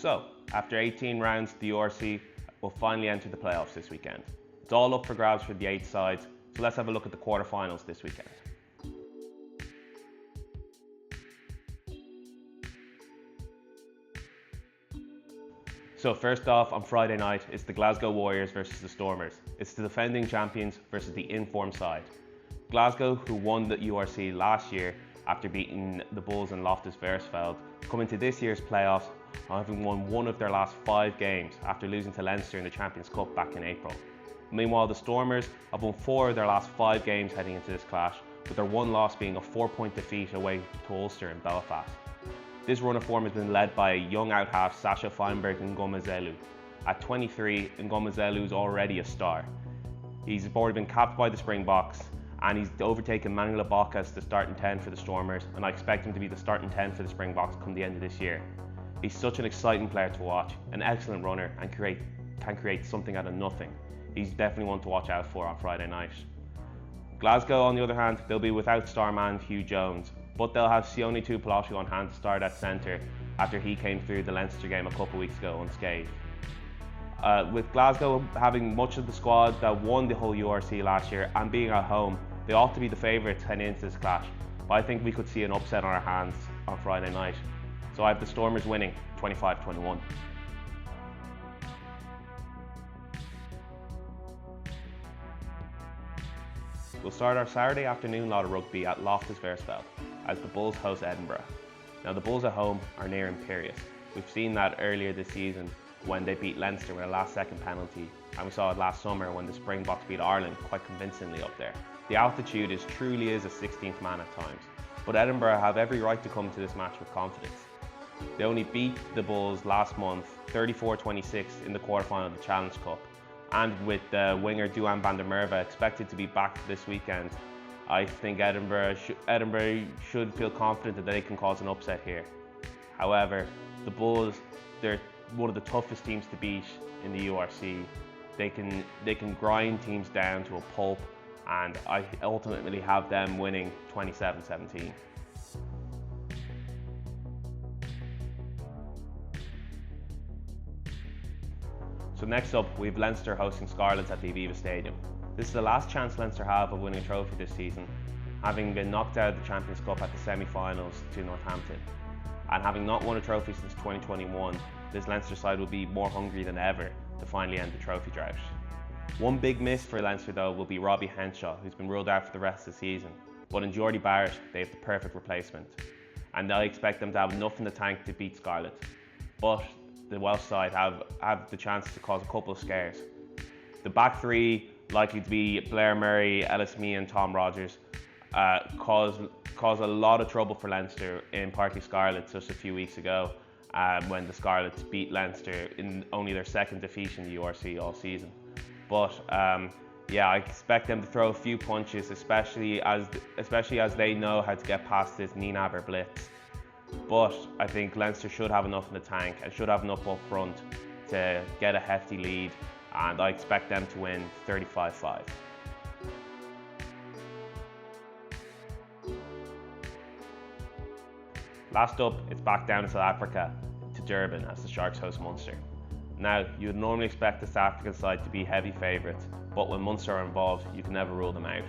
So, after 18 rounds, the URC will finally enter the playoffs this weekend. It's all up for grabs for the 8 sides, so let's have a look at the quarterfinals this weekend. So first off, on Friday night, it's the Glasgow Warriors versus the Stormers. It's the defending champions versus the in-form side. Glasgow, who won the URC last year after beating the Bulls in Loftus Versfeld, come into this year's playoffs having won one of their last 5 games after losing to Leinster in the Champions Cup back in April. Meanwhile, the Stormers have won 4 of their last 5 games heading into this clash, with their one loss being a 4-point defeat away to Ulster in Belfast. This run of form has been led by young out-half Sasha Feinberg Ngomazelu. At 23, Ngomazelu is already a star. He's already been capped by the Springboks, and he's overtaken Manuel Lebock as the starting 10 for the Stormers, and I expect him to be the starting 10 for the Springboks come the end of this year. He's such an exciting player to watch, an excellent runner, and can create something out of nothing. He's definitely one to watch out for on Friday night. Glasgow, on the other hand, they'll be without star man Hugh Jones, but they'll have Sione Tuipulotu on hand to start at centre after he came through the Leinster game a couple weeks ago unscathed. With Glasgow having much of the squad that won the whole URC last year and being at home, they ought to be the favourites heading into this clash, but I think we could see an upset on our hands on Friday night. So I have the Stormers winning 25-21. We'll start our Saturday afternoon lot of rugby at Loftus Versfeld as the Bulls host Edinburgh. Now the Bulls at home are near imperious. We've seen that earlier this season when they beat Leinster with a last-second penalty, and we saw it last summer when the Springboks beat Ireland quite convincingly up there. The altitude truly is a 16th man at times, but Edinburgh have every right to come to this match with confidence. They only beat the Bulls last month 34-26 in the quarterfinal of the Challenge Cup, and with winger Duhan van der Merwe expected to be back this weekend, I think Edinburgh should feel confident that they can cause an upset here. However, the Bulls, they're one of the toughest teams to beat in the URC. They can grind teams down to a pulp, and I ultimately have them winning 27-17. So next up, we have Leinster hosting Scarlets at the Aviva Stadium. This is the last chance Leinster have of winning a trophy this season, having been knocked out of the Champions Cup at the semi-finals to Northampton. And having not won a trophy since 2021, this Leinster side will be more hungry than ever to finally end the trophy drought. One big miss for Leinster though will be Robbie Henshaw, who's been ruled out for the rest of the season. But in Geordie Barrett, they have the perfect replacement. And I expect them to have enough in the tank to beat Scarlet. But the Welsh side have the chance to cause a couple of scares. The back three, likely to be Blair Murray, Ellis Mee and Tom Rogers, caused a lot of trouble for Leinster in Parky Scarlets just a few weeks ago when the Scarlets beat Leinster in only their second defeat in the URC all season. But yeah, I expect them to throw a few punches, especially as they know how to get past this Nienaber blitz. But I think Leinster should have enough in the tank and should have enough up front to get a hefty lead, and I expect them to win 35-5. Last up, it's back down to South Africa to Durban as the Sharks host Munster. Now, you would normally expect the South African side to be heavy favourites, but when Munster are involved, you can never rule them out.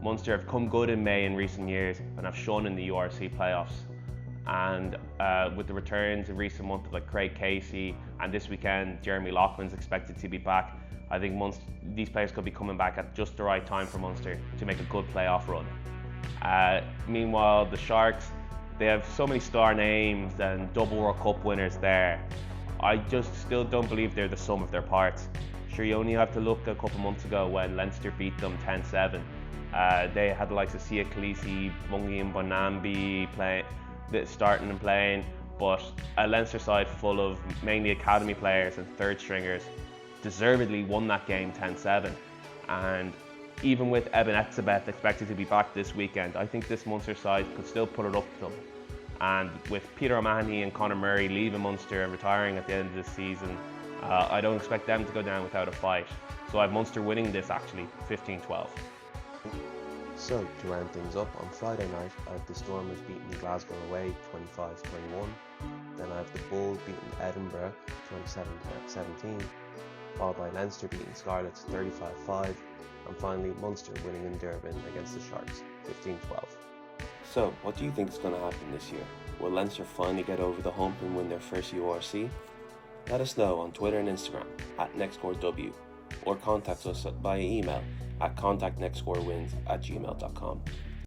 Munster have come good in May in recent years and have shone in the URC Playoffs. And with the returns in recent months of like Craig Casey, and this weekend Jeremy Loughman's expected to be back, I think these players could be coming back at just the right time for Munster to make a good playoff run. Meanwhile, the Sharks, they have so many star names and double World Cup winners there. I just still don't believe they're the sum of their parts. Sure, you only have to look a couple months ago when Leinster beat them 10-7. They had the likes of Sia Khaleesi, Bungi and Bonambi starting and playing, but a Leinster side full of mainly academy players and third stringers deservedly won that game 10-7. And even with Eben Etzebeth expected to be back this weekend, I think this Munster side could still put it up to them. And with Peter O'Mahony and Conor Murray leaving Munster and retiring at the end of the season, I don't expect them to go down without a fight. So I have Munster winning this actually 15-12. So, to round things up, on Friday night, I have the Stormers beating Glasgow away 25-21. Then I have the Bulls beating Edinburgh 27-17, followed by Leinster beating Scarlets 35-5, and finally Munster winning in Durban against the Sharks 15-12. So, what do you think is going to happen this year? Will Leinster finally get over the hump and win their first URC? Let us know on Twitter and Instagram @NextScoreW, or contact us via email at contactnextscorewins@gmail.com.